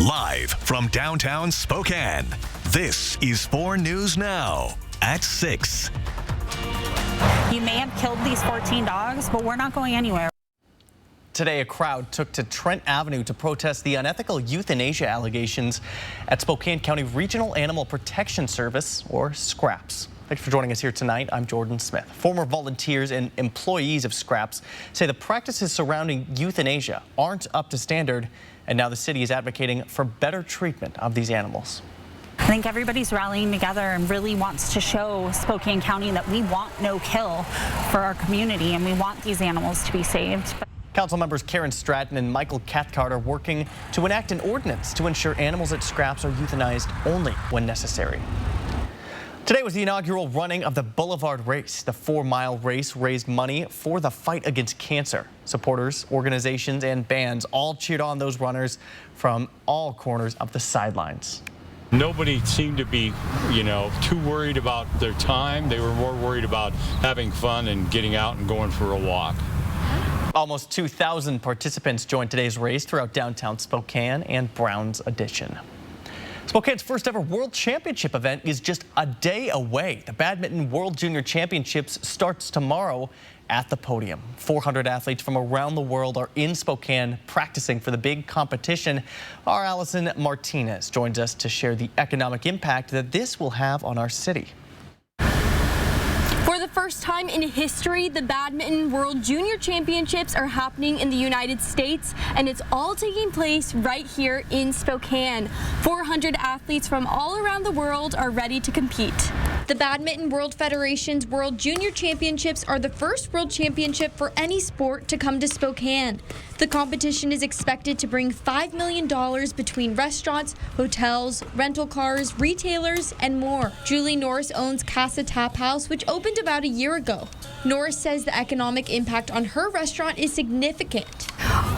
Live from downtown Spokane, this is 4 News Now at 6. You may have killed these 14 dogs, but we're not going anywhere. Today, a crowd took to Trent Avenue to protest the unethical euthanasia allegations at Spokane County Regional Animal Protection Service, or SCRAPS. Thanks for joining us here tonight. I'm Jordan Smith. Former volunteers and employees of SCRAPS say the practices surrounding euthanasia aren't up to standard, and now the city is advocating for better treatment of these animals. I think everybody's rallying together and really wants to show Spokane County that we want no kill for our community and we want these animals to be saved. Council members Karen Stratton and Michael Cathcart are working to enact an ordinance to ensure animals at SCRAPS are euthanized only when necessary. Today was the inaugural running of the Boulevard Race. The 4-mile race raised money for the fight against cancer. Supporters, organizations, and bands all cheered on those runners from all corners of the sidelines. Nobody seemed to be, too worried about their time. They were more worried about having fun and getting out and going for a walk. Almost 2,000 participants joined today's race throughout downtown Spokane and Browns Addition. Spokane's first ever World Championship event is just a day away. The Badminton World Junior Championships starts tomorrow at the podium. 400 athletes from around the world are in Spokane practicing for the big competition. Our Allison Martinez joins us to share the economic impact that this will have on our city. For the first time in history, the Badminton World Junior Championships are happening in the United States, and it's all taking place right here in Spokane. 400 athletes from all around the world are ready to compete. The Badminton World Federation's World Junior Championships are the first world championship for any sport to come to Spokane. The competition is expected to bring $5 million between restaurants, hotels, rental cars, retailers, and more. Julie Norris owns Casa Tap House, which opened about a year ago. Norris says the economic impact on her restaurant is significant.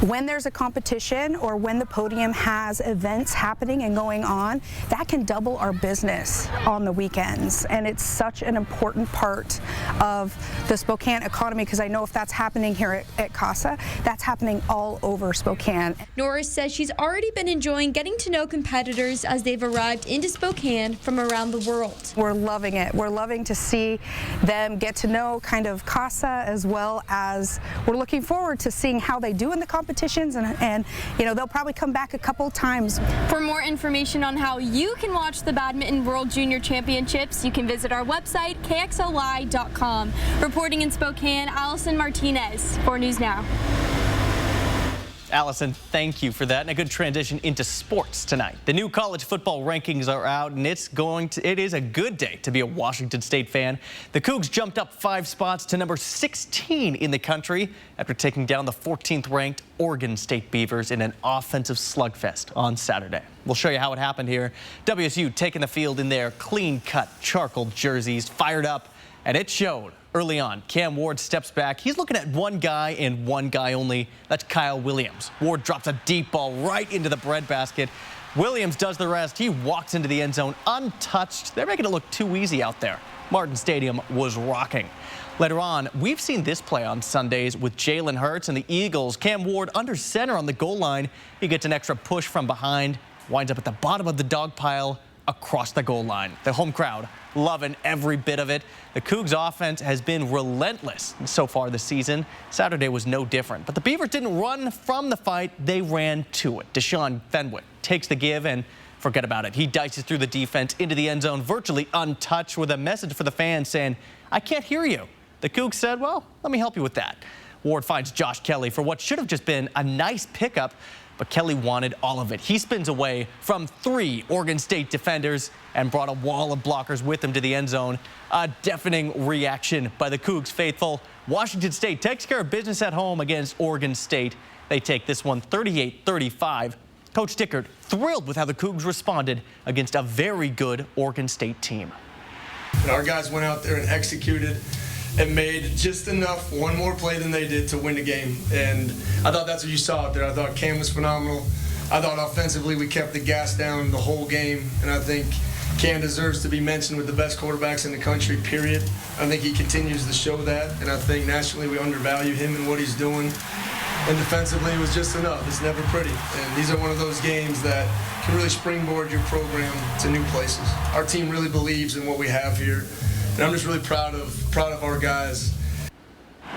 When there's a competition or when the podium has events happening and going on, that can double our business on the weekends. And it's such an important part of the Spokane economy, because I know if that's happening here at Casa, that's happening all over Spokane. Norris says she's already been enjoying getting to know competitors as they've arrived into Spokane from around the world. We're loving it. We're loving to see them get to know kind of Casa, as well as we're looking forward to seeing how they do in the competitions, and they'll probably come back a couple times. For more information on how you can watch the Badminton World Junior Championships, you can visit our website, kxly.com. Reporting in Spokane, Allison Martinez, 4 News Now. Allison, thank you for that, and a good transition into sports tonight. The new college football rankings are out, and it is a good day to be a Washington State fan. The Cougs jumped up 5 spots to number 16 in the country after taking down the 14th ranked Oregon State Beavers in an offensive slugfest on Saturday. We'll show you how it happened here. WSU taking the field in their clean-cut charcoal jerseys, fired up, and it showed. Early on, Cam Ward steps back. He's looking at one guy and one guy only. That's Kyle Williams. Ward drops a deep ball right into the breadbasket. Williams does the rest. He walks into the end zone untouched. They're making it look too easy out there. Martin Stadium was rocking. Later on, we've seen this play on Sundays with Jalen Hurts and the Eagles. Cam Ward under center on the goal line. He gets an extra push from behind, winds up at the bottom of the dog pile across the goal line. The home crowd loving every bit of it. The Cougs offense has been relentless so far this season. Saturday was no different, but the Beavers didn't run from the fight, they ran to it. Deshaun Fenwick takes the give and forget about it. He dices through the defense into the end zone, virtually untouched, with a message for the fans saying, "I can't hear you." The Cougs said, "Well, let me help you with that." Ward finds Josh Kelly for what should have just been a nice pickup, but Kelly wanted all of it. He spins away from 3 Oregon State defenders and brought a wall of blockers with him to the end zone. A deafening reaction by the Cougs faithful. Washington State takes care of business at home against Oregon State. They take this one 38-35. Coach Dickert thrilled with how the Cougs responded against a very good Oregon State team. And our guys went out there and executed and made just enough, one more play than they did, to win the game. And I thought that's what you saw out there. I thought Cam was phenomenal. I thought offensively we kept the gas down the whole game. And I think Cam deserves to be mentioned with the best quarterbacks in the country, period. I think he continues to show that. And I think nationally we undervalue him and what he's doing. and defensively it was just enough. It's never pretty. And these are one of those games that can really springboard your program to new places. Our team really believes in what we have here, and I'm just really proud of our guys.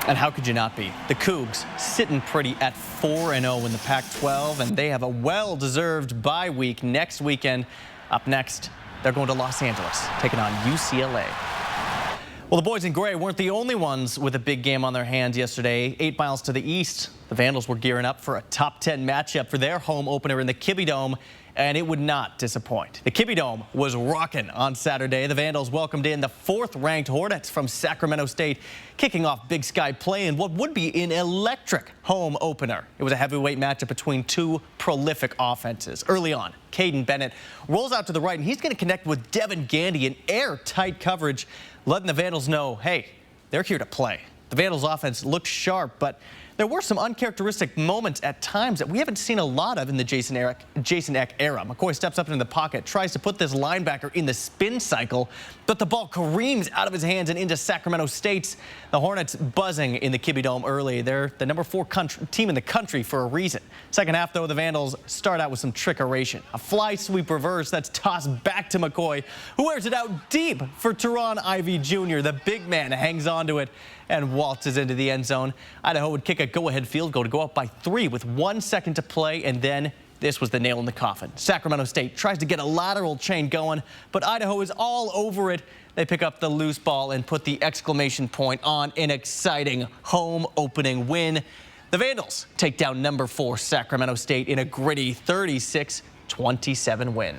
And how could you not be? The Cougs sitting pretty at 4-0 in the Pac-12, and they have a well-deserved bye week next weekend. Up next, they're going to Los Angeles, taking on UCLA. Well, the boys in gray weren't the only ones with a big game on their hands yesterday. 8 miles to the east, the Vandals were gearing up for a top 10 matchup for their home opener in the Kibbie Dome, and it would not disappoint. The Kibbie Dome was rocking on Saturday. The Vandals welcomed in the 4th-ranked Hornets from Sacramento State, kicking off Big Sky play in what would be an electric home opener. It was a heavyweight matchup between 2 prolific offenses. Early on, Caden Bennett rolls out to the right, and he's going to connect with Devin Gandy in airtight coverage, letting the Vandals know, hey, they're here to play. The Vandals offense looked sharp, but there were some uncharacteristic moments at times that we haven't seen a lot of in the Jason Eck era. McCoy steps up into the pocket, tries to put this linebacker in the spin cycle, but the ball careens out of his hands and into Sacramento State's. The Hornets buzzing in the Kibbie Dome early. They're the number 4 team in the country for a reason. Second half, though, the Vandals start out with some trickeration. A fly sweep reverse that's tossed back to McCoy, who wears it out deep for Teron Ivey Jr. The big man hangs onto it and waltzes into the end zone. Idaho would kick a go-ahead field goal to go up by 3 with 1 second to play, and then this was the nail in the coffin. Sacramento State tries to get a lateral chain going, but Idaho is all over it. They pick up the loose ball and put the exclamation point on an exciting home opening win. The Vandals take down number 4 Sacramento State in a gritty 36-27 win.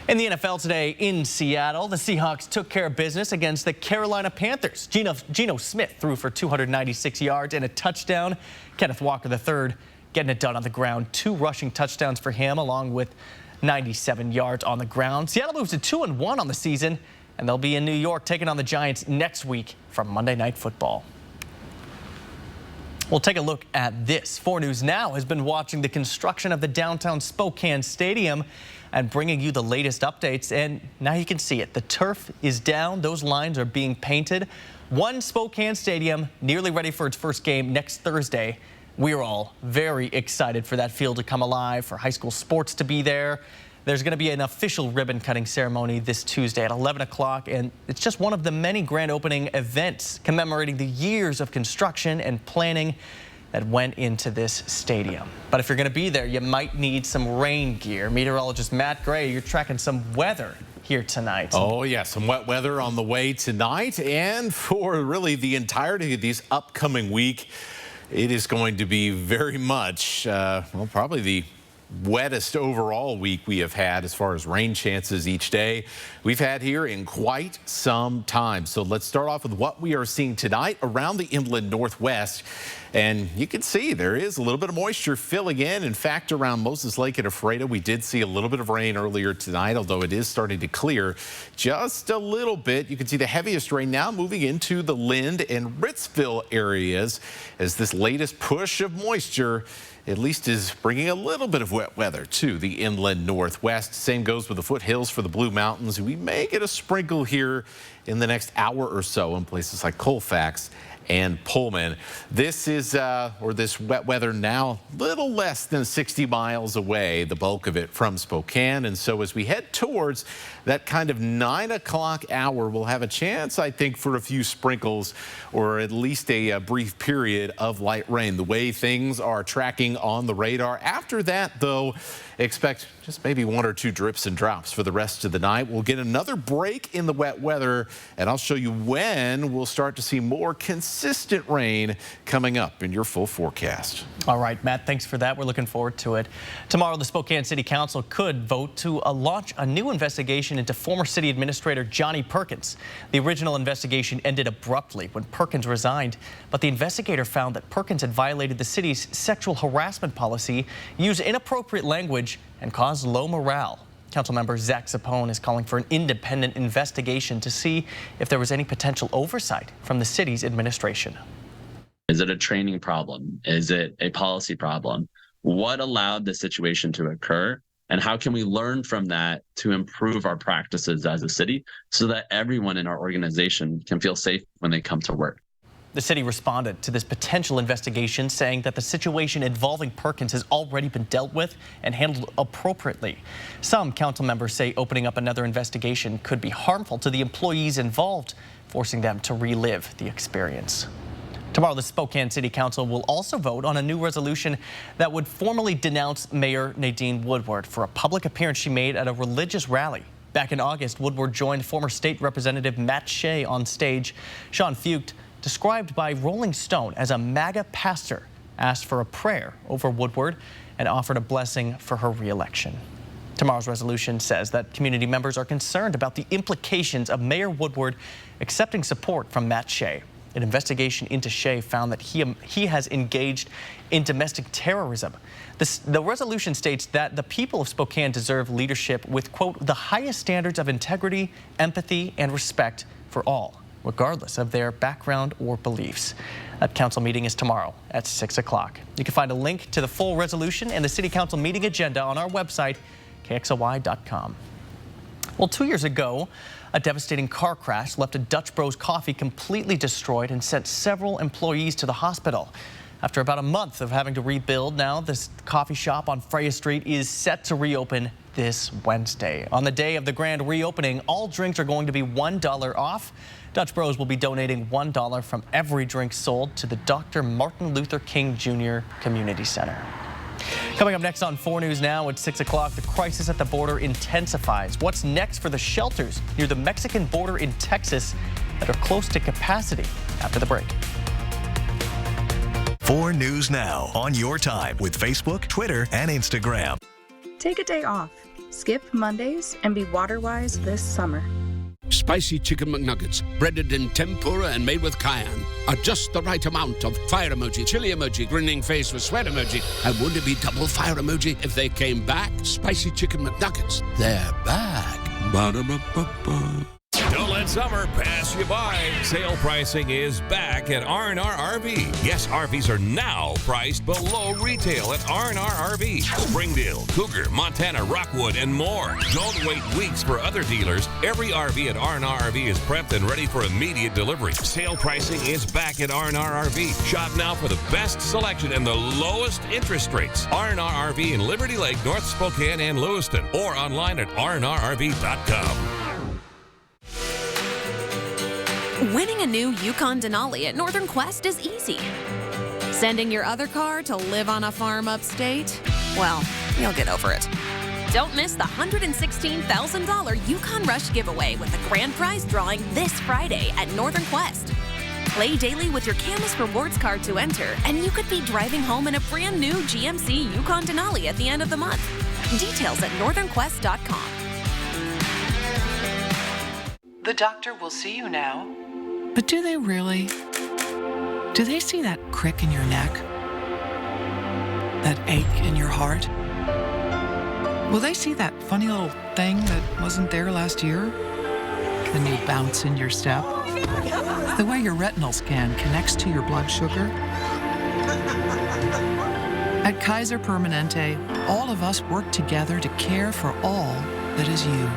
In the NFL today in Seattle, the Seahawks took care of business against the Carolina Panthers. Geno Smith threw for 296 yards and a touchdown. Kenneth Walker III getting it done on the ground. 2 rushing touchdowns for him, along with 97 yards on the ground. Seattle moves to 2-1 on the season, and they'll be in New York taking on the Giants next week from Monday Night Football. We'll take a look at this. 4 News Now has been watching the construction of the downtown Spokane Stadium and bringing you the latest updates, and now you can see it. The turf is down. Those lines are being painted. One Spokane Stadium nearly ready for its first game next Thursday. We're all very excited for that field to come alive, for high school sports to be there. There's going to be an official ribbon-cutting ceremony this Tuesday at 11 o'clock, and it's just one of the many grand opening events commemorating the years of construction and planning that went into this stadium. But if you're going to be there, you might need some rain gear. Meteorologist Matt Gray, you're tracking some weather here tonight. Oh, yeah, some wet weather on the way tonight, and for really the entirety of this upcoming week, it is going to be very much, well, probably the wettest overall week we have had as far as rain chances each day we've had here in quite some time. So let's start off with what we are seeing tonight around the inland Northwest. And you can see there is a little bit of moisture filling in. In fact, around Moses Lake and Ephrata, we did see a little bit of rain earlier tonight, although it is starting to clear just a little bit. You can see the heaviest rain now moving into the Lind and Ritzville areas as this latest push of moisture at least is bringing a little bit of wet weather to the inland Northwest. Same goes with the foothills for the Blue Mountains. We may get a sprinkle here in the next hour or so in places like Colfax and Pullman. This is, this wet weather now little less than 60 miles away, the bulk of it from Spokane. And so as we head towards that kind of 9 o'clock hour, we'll have a chance, I think, for a few sprinkles or at least a brief period of light rain. The way things are tracking on the radar. After that, though, expect just maybe 1 or 2 drips and drops for the rest of the night. We'll get another break in the wet weather, and I'll show you when we'll start to see more consistent rain coming up in your full forecast. All right, Matt, thanks for that. We're looking forward to it. Tomorrow, the Spokane City Council could vote to launch a new investigation into former city administrator Johnny Perkins. The original investigation ended abruptly when Perkins resigned, but the investigator found that Perkins had violated the city's sexual harassment policy, used inappropriate language, and caused low morale. Councilmember Zach Sapone is calling for an independent investigation to see if there was any potential oversight from the city's administration. Is it a training problem? Is it a policy problem? What allowed the situation to occur? And how can we learn from that to improve our practices as a city so that everyone in our organization can feel safe when they come to work? The city responded to this potential investigation, saying that the situation involving Perkins has already been dealt with and handled appropriately. Some council members say opening up another investigation could be harmful to the employees involved, forcing them to relive the experience. Tomorrow, the Spokane City Council will also vote on a new resolution that would formally denounce Mayor Nadine Woodward for a public appearance she made at a religious rally. Back in August, Woodward joined former state representative Matt Shea on stage. Sean Fucht, described by Rolling Stone as a MAGA pastor, asked for a prayer over Woodward and offered a blessing for her re-election. Tomorrow's resolution says that community members are concerned about the implications of Mayor Woodward accepting support from Matt Shea. An investigation into Shea found that he has engaged in domestic terrorism. The resolution states that the people of Spokane deserve leadership with, quote, the highest standards of integrity, empathy, and respect for all, regardless of their background or beliefs. That council meeting is tomorrow at 6 o'clock. You can find a link to the full resolution and the city council meeting agenda on our website, KXLY.com. Well, 2 years ago, a devastating car crash left a Dutch Bros coffee completely destroyed and sent several employees to the hospital. After about a month of having to rebuild, now this coffee shop on Freya Street is set to reopen this Wednesday. On the day of the grand reopening, all drinks are going to be $1 off. Dutch Bros will be donating $1 from every drink sold to the Dr. Martin Luther King Jr. Community Center. Coming up next on 4 News Now at 6 o'clock, the crisis at the border intensifies. What's next for the shelters near the Mexican border in Texas that are close to capacity? After the break. 4 News Now on your time with Facebook, Twitter, and Instagram. Take a day off, skip Mondays, and be water-wise this summer. Spicy Chicken McNuggets, breaded in tempura and made with cayenne, are just the right amount of fire emoji, chili emoji, grinning face with sweat emoji, and wouldn't it be double fire emoji if they came back? Spicy Chicken McNuggets, they're back. Ba-da-ba-ba-ba. Don't let summer pass you by. Sale pricing is back at R&R RV. Yes, RVs are now priced below retail at R&R RV. Springdale, Cougar, Montana, Rockwood, and more. Don't wait weeks for other dealers. Every RV at R&R RV is prepped and ready for immediate delivery. Sale pricing is back at R&R RV. Shop now for the best selection and the lowest interest rates. R&R RV in Liberty Lake, North Spokane, and Lewiston, or online at rnrrv.com. Winning a new Yukon Denali at Northern Quest is easy. Sending your other car to live on a farm upstate? Well, you'll get over it. Don't miss the $116,000 Yukon Rush giveaway with the grand prize drawing this Friday at Northern Quest. Play daily with your Camus Rewards card to enter, and you could be driving home in a brand new GMC Yukon Denali at the end of the month. Details at northernquest.com. The doctor will see you now. But do they really? Do they see that crick in your neck? That ache in your heart? Will they see that funny little thing that wasn't there last year? The new bounce in your step? The way your retinal scan connects to your blood sugar? At Kaiser Permanente, all of us work together to care for all that is you.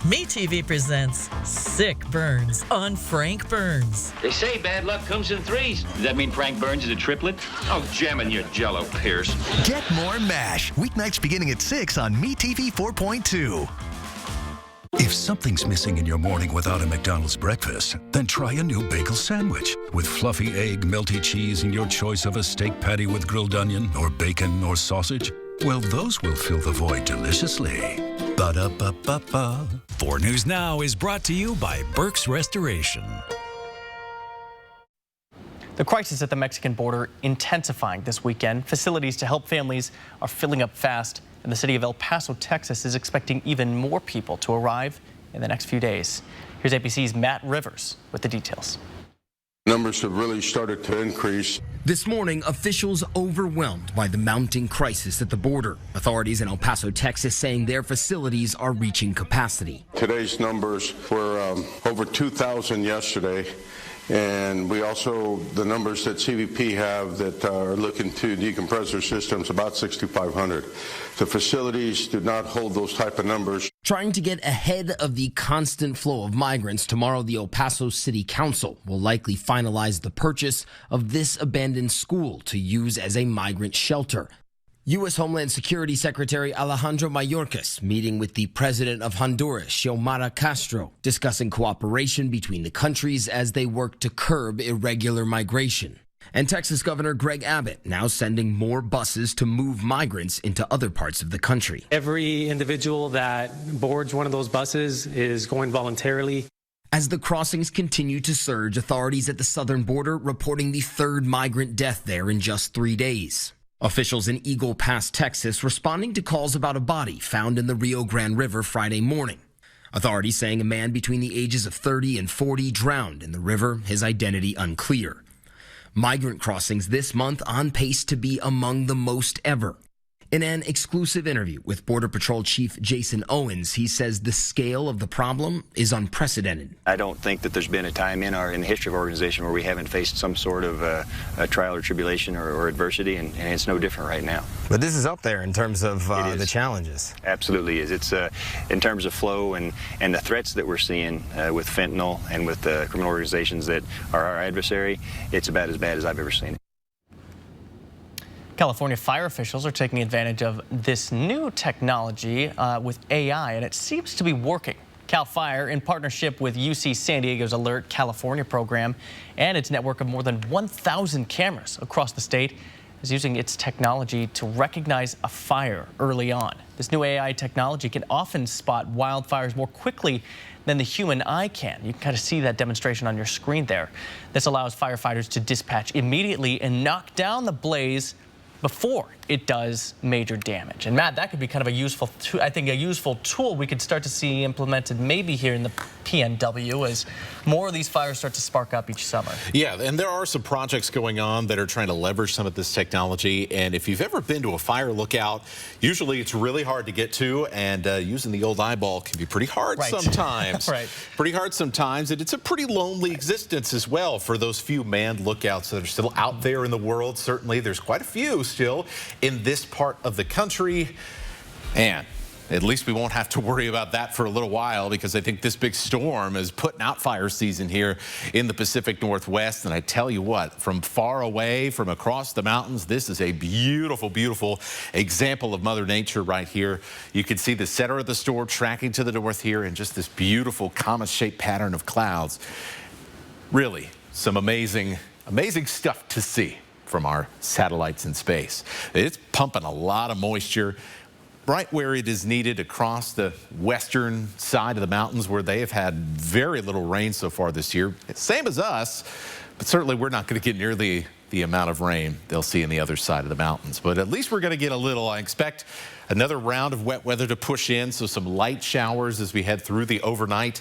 MeTV presents Sick Burns on Frank Burns. They say bad luck comes in threes. Does that mean Frank Burns is a triplet? Oh, jamming your jello, Pierce. Get more MASH. Weeknights beginning at 6 on MeTV 4.2. If something's missing in your morning without a McDonald's breakfast, then try a new bagel sandwich. With fluffy egg, melty cheese, and your choice of a steak patty with grilled onion or bacon or sausage, well, those will fill the void deliciously. Ba-da-ba-ba-ba. 4 News Now is brought to you by Burke's Restoration. The crisis at the Mexican border intensifying this weekend. Facilities to help families are filling up fast, and the city of El Paso, Texas is expecting even more people to arrive in the next few days. Here's ABC's Matt Rivers with the details. Numbers have really started to increase. This morning, officials overwhelmed by the mounting crisis at the border. Authorities in El Paso, Texas saying their facilities are reaching capacity. Today's numbers were over 2,000 yesterday, And we also, the numbers that CBP have that are looking to decompress their systems, about 6,500. The facilities do not hold those type of numbers. Trying to get ahead of the constant flow of migrants, tomorrow the El Paso City Council will likely finalize the purchase of this abandoned school to use as a migrant shelter. U.S. Homeland Security Secretary Alejandro Mayorkas meeting with the president of Honduras, Xiomara Castro, discussing cooperation between the countries as they work to curb irregular migration. And Texas Governor Greg Abbott now sending more buses to move migrants into other parts of the country. Every individual that boards one of those buses is going voluntarily. As the crossings continue to surge, authorities at the southern border reporting the third migrant death there in just 3 days. Officials in Eagle Pass, Texas, responding to calls about a body found in the Rio Grande River Friday morning. Authorities saying a man between the ages of 30 and 40 drowned in the river, his identity unclear. Migrant crossings this month on pace to be among the most ever. In an exclusive interview with Border Patrol Chief Jason Owens, he says the scale of the problem is unprecedented. I don't think that there's been a time in the history of our organization where we haven't faced some sort of a trial or tribulation or adversity, and it's no different right now. But this is up there in terms of the challenges. Absolutely is. It's in terms of flow and the threats that we're seeing with fentanyl and with the criminal organizations that are our adversary, it's about as bad as I've ever seen it. California fire officials are taking advantage of this new technology with AI, and it seems to be working. CAL FIRE, in partnership with UC San Diego's Alert California program and its network of more than 1,000 cameras across the state, is using its technology to recognize a fire early on. This new AI technology can often spot wildfires more quickly than the human eye can. You can kind of see that demonstration on your screen there. This allows firefighters to dispatch immediately and knock down the blaze before it does major damage. And Matt, that could be kind of a useful, I think, a useful tool we could start to see implemented maybe here in the PNW as more of these fires start to spark up each summer. Yeah, and there are some projects going on that are trying to leverage some of this technology. And if you've ever been to a fire lookout, usually it's really hard to get to, and using the old eyeball can be pretty hard sometimes. Right. Pretty hard sometimes, and it's a pretty lonely existence as well for those few manned lookouts that are still out there in the world. Certainly, there's quite a few still in this part of the country, and at least we won't have to worry about that for a little while, because I think this big storm is putting out fire season here in the Pacific Northwest. And I tell you what, from far away, from across the mountains, this is a beautiful, beautiful example of Mother Nature right here. You can see the center of the storm tracking to the north here in just this beautiful comet-shaped pattern of clouds. Really, some amazing, amazing stuff to see from our satellites in space. It's pumping a lot of moisture right where it is needed across the western side of the mountains, where they have had very little rain so far this year. Same as us, but certainly we're not going to get nearly the amount of rain they'll see on the other side of the mountains. But at least we're going to get a little. I expect another round of wet weather to push in, so some light showers as we head through the overnight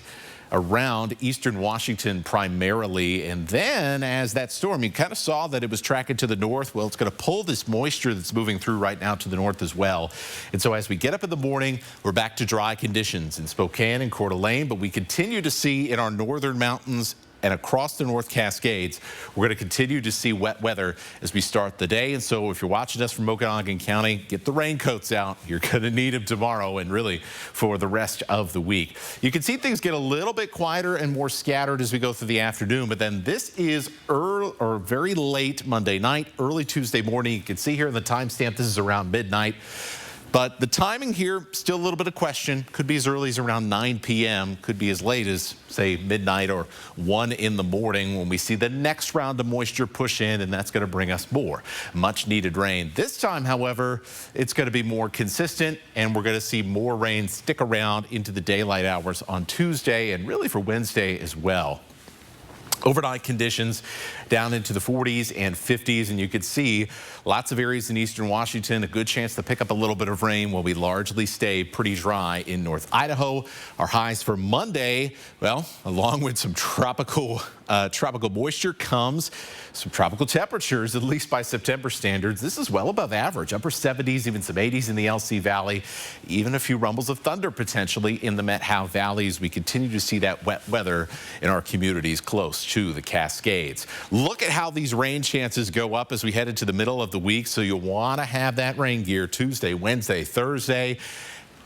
around eastern Washington primarily. And then as that storm, you kind of saw that it was tracking to the north. Well, it's going to pull this moisture that's moving through right now to the north as well. And so as we get up in the morning, we're back to dry conditions in Spokane and Coeur d'Alene, but we continue to see in our northern mountains and across the North Cascades, we're going to continue to see wet weather as we start the day. And so if you're watching us from Okanagan County, get the raincoats out. You're going to need them tomorrow and really for the rest of the week. You can see things get a little bit quieter and more scattered as we go through the afternoon. But then this is early or very late Monday night, early Tuesday morning. You can see here in the timestamp, this is around midnight. But the timing here, still a little bit of question. Could be as early as around 9 p.m. Could be as late as, say, midnight or 1 in the morning when we see the next round of moisture push in, and that's going to bring us more much-needed rain. This time, however, it's going to be more consistent, and we're going to see more rain stick around into the daylight hours on Tuesday and really for Wednesday as well. Overnight conditions down into the 40s and 50s, and you can see lots of areas in eastern Washington, a good chance to pick up a little bit of rain while we largely stay pretty dry in North Idaho. Our highs for Monday, well, along with some tropical moisture comes some tropical temperatures, at least by September standards. This is well above average, upper 70s, even some 80s in the LC Valley, even a few rumbles of thunder potentially in the Met Howe valleys. We continue to see that wet weather in our communities close to the Cascades. Look at how these rain chances go up as we head into the middle of the week, so you'll want to have that rain gear Tuesday, Wednesday, Thursday,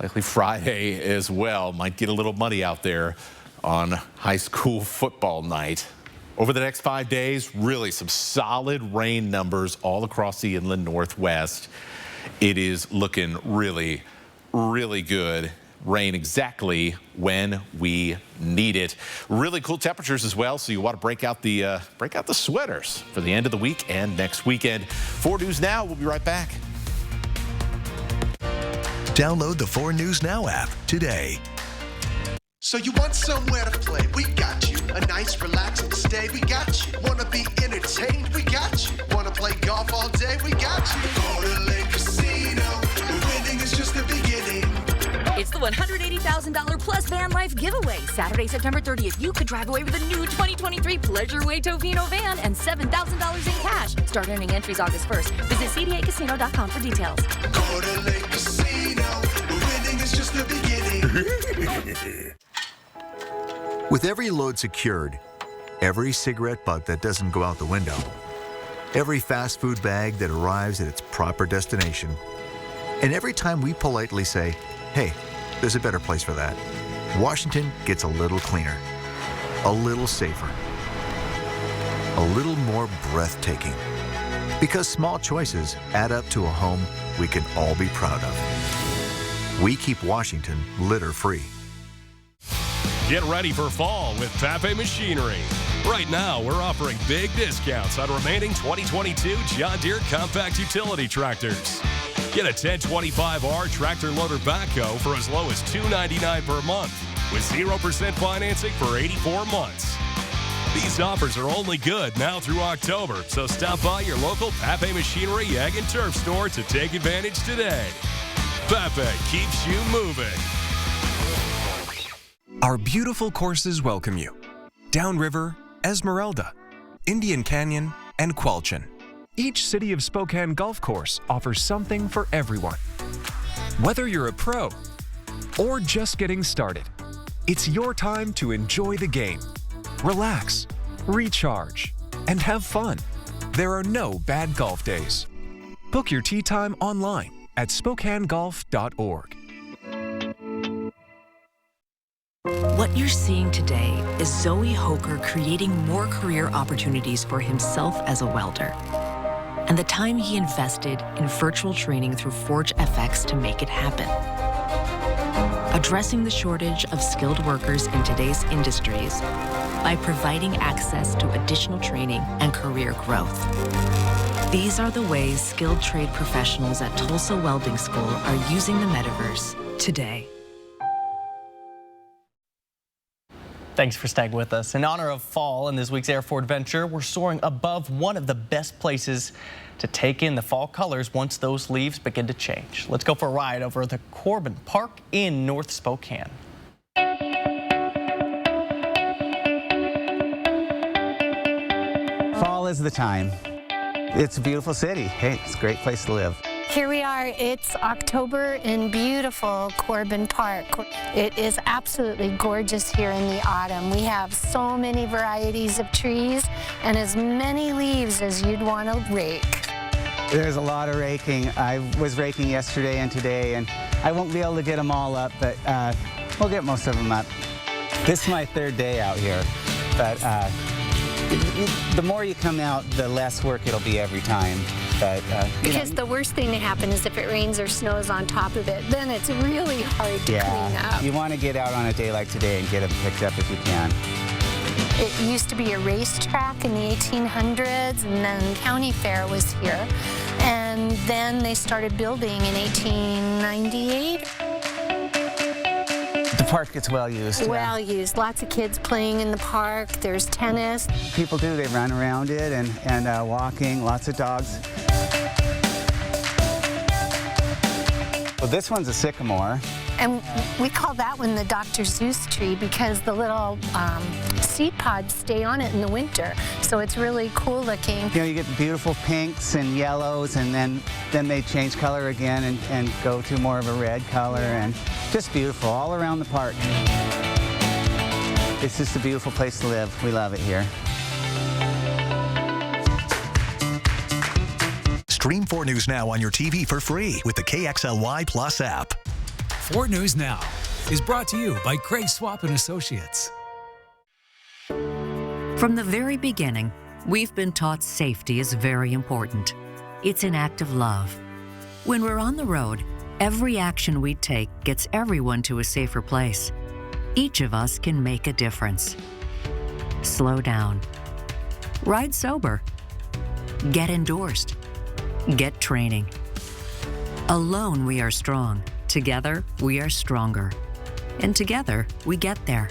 likely Friday as well. Might get a little muddy out there on high school football night. Over the next 5 days, really some solid rain numbers all across the inland Northwest. It is looking really, really good. Rain exactly when we need it. Really cool temperatures as well, so you want to break out the sweaters for the end of the week and next weekend. 4 News Now, we'll be right back. Download the 4 News Now app today. So you want somewhere to play? We got you. A nice relaxing stay? We got you. Wanna be entertained? We got you. Wanna play golf all day? We got you. Go to Lake Casino. Winning is just the beginning. It's the $180,000 plus van life giveaway. Saturday, September 30th, you could drive away with a new 2023 Pleasureway Tofino van and $7,000 in cash. Start earning entries August 1st. Visit cdacasino.com for details. Go to Lake Casino. Winning is just the beginning. With every load secured, every cigarette butt that doesn't go out the window, every fast food bag that arrives at its proper destination, and every time we politely say, hey, there's a better place for that, Washington gets a little cleaner, a little safer, a little more breathtaking. Because small choices add up to a home we can all be proud of. We keep Washington litter-free. Get ready for fall with Pape Machinery. Right now, we're offering big discounts on remaining 2022 John Deere compact utility tractors. Get a 1025R tractor loader backhoe for as low as $299 per month with 0% financing for 84 months. These offers are only good now through October, so stop by your local Pape Machinery Ag and Turf store to take advantage today. Pape keeps you moving. Our beautiful courses welcome you. Downriver, Esmeralda, Indian Canyon, and Quelchan. Each City of Spokane golf course offers something for everyone. Whether you're a pro or just getting started, it's your time to enjoy the game, relax, recharge, and have fun. There are no bad golf days. Book your tee time online at SpokaneGolf.org. What you're seeing today is Zoe Hoker creating more career opportunities for himself as a welder, and the time he invested in virtual training through Forge FX to make it happen. Addressing the shortage of skilled workers in today's industries by providing access to additional training and career growth. These are the ways skilled trade professionals at Tulsa Welding School are using the metaverse today. Thanks for staying with us. In honor of fall and this week's Airford Venture, we're soaring above one of the best places to take in the fall colors once those leaves begin to change. Let's go for a ride over the Corbin Park in North Spokane. Fall is the time. It's a beautiful city. Hey, it's a great place to live. Here we are, it's October in beautiful Corbin Park. It is absolutely gorgeous here in the autumn. We have so many varieties of trees and as many leaves as you'd want to rake. There's a lot of raking. I was raking yesterday and today, and I won't be able to get them all up, but we'll get most of them up. This is my third day out here, but the more you come out, the less work it'll be every time. But, because the worst thing to happen is if it rains or snows on top of it, then it's really hard to clean up. You want to get out on a day like today and get them picked up if you can. It used to be a racetrack in the 1800s, and then County Fair was here. And then they started building in 1898. The park gets well used. Well used. Lots of kids playing in the park. There's tennis. People do. They run around it and walking. Lots of dogs. Well, this one's a sycamore. And we call that one the Dr. Seuss tree because the little seed pods stay on it in the winter. So it's really cool looking. You know, you get beautiful pinks and yellows, and then they change color again and go to more of a red color, and just beautiful all around the park. It's just a beautiful place to live. We love it here. Stream 4 News Now on your TV for free with the KXLY Plus app. 4 News Now is brought to you by Craig Swap & Associates. From the very beginning, we've been taught safety is very important. It's an act of love. When we're on the road, every action we take gets everyone to a safer place. Each of us can make a difference. Slow down. Ride sober. Get endorsed. Get training. Alone we are strong. Together we are stronger. And together we get there.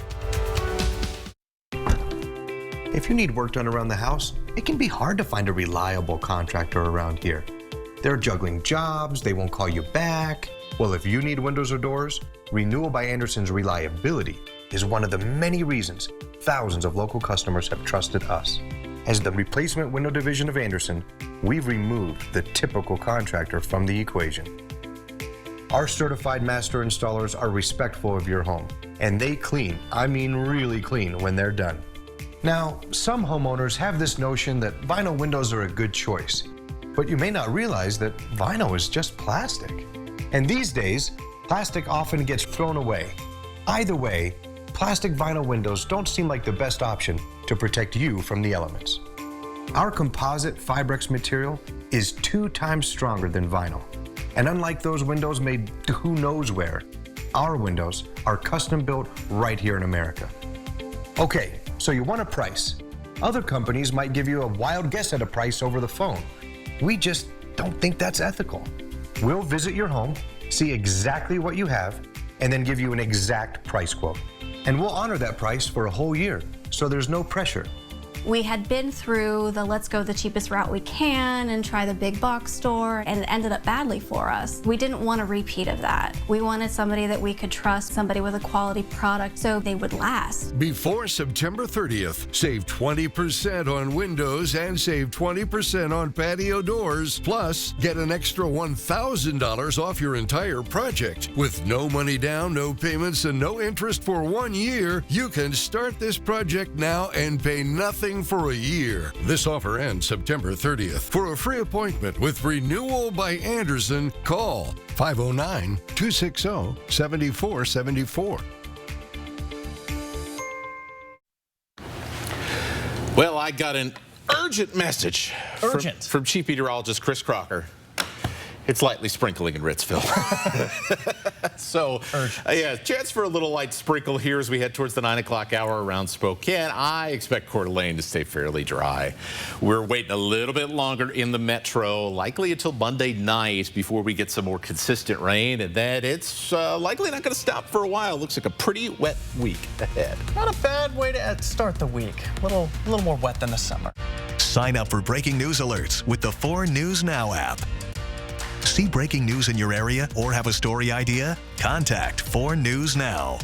If you need work done around the house, it can be hard to find a reliable contractor around here. They're juggling jobs, they won't call you back. Well, if you need windows or doors, Renewal by Andersen's reliability is one of the many reasons thousands of local customers have trusted us. As the replacement window division of Andersen, we've removed the typical contractor from the equation. Our certified master installers are respectful of your home, and they clean, I mean really clean, when they're done. Now, some homeowners have this notion that vinyl windows are a good choice, but you may not realize that vinyl is just plastic. And these days, plastic often gets thrown away. Either way, plastic vinyl windows don't seem like the best option to protect you from the elements. Our composite Fibrex material is 2 times stronger than vinyl. And unlike those windows made who knows where, our windows are custom built right here in America. Okay, so you want a price. Other companies might give you a wild guess at a price over the phone. We just don't think that's ethical. We'll visit your home, see exactly what you have, and then give you an exact price quote. And we'll honor that price for a whole year, so there's no pressure. We had been through the let's go the cheapest route we can and try the big box store, and it ended up badly for us. We didn't want a repeat of that. We wanted somebody that we could trust, somebody with a quality product so they would last. Before September 30th, save 20% on windows and save 20% on patio doors. Plus, get an extra $1,000 off your entire project. With no money down, no payments, and no interest for 1 year, you can start this project now and pay nothing for a year. This offer ends September 30th. For a free appointment with Renewal by Andersen, call 509-260-7474. Well, I got an urgent message from Chief Meteorologist Chris Crocker. It's lightly sprinkling in Ritzville. So, yeah, chance for a little light sprinkle here as we head towards the 9 o'clock hour around Spokane. I expect Coeur d'Alene to stay fairly dry. We're waiting a little bit longer in the metro, likely until Monday night before we get some more consistent rain, and then it's likely not going to stop for a while. Looks like a pretty wet week ahead. Not a bad way to start the week. A little more wet than the summer. Sign up for breaking news alerts with the 4 News Now app. See breaking news in your area or have a story idea? Contact 4 News Now.